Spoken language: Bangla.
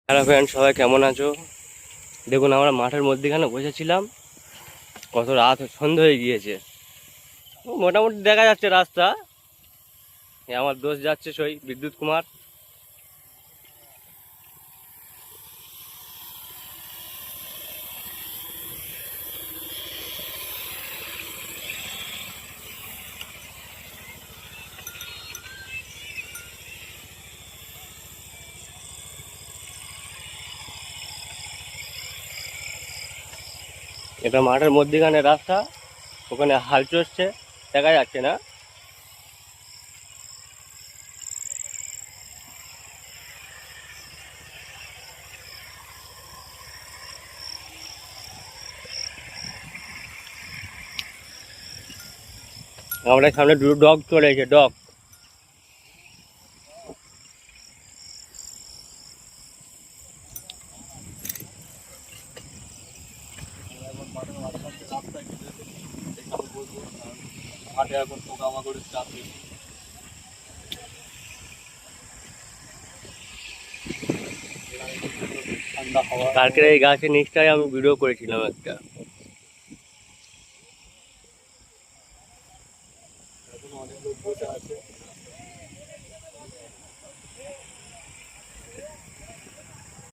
হ্যালো ফ্রেন্ড, সবাই কেমন আছো? দেখুন, আমরা মাঠের মধ্যেখানে বসেছিলাম। কত রাত সন্ধ্যা হয়ে গিয়েছে। মোটামুটি দেখা যাচ্ছে রাস্তা। আমার দোস্ত যাচ্ছে সই বিদ্যুৎ কুমার। এটা মাঠের মধ্যেখানে রাস্তা, ওখানে হাল চড়ছে, দেখা যাচ্ছে না। আমাদের সামনে দুটো ডগ চলেছে, ডগ। মাঠে এখন পোকামাকড়ের চাপ বেশি। ঠান্ডা হাওয়া। কালকের এই গাছের নিচটায় আমি ভিডিও করেছিলাম একটা। এখন অনেক লোক বসে আছে।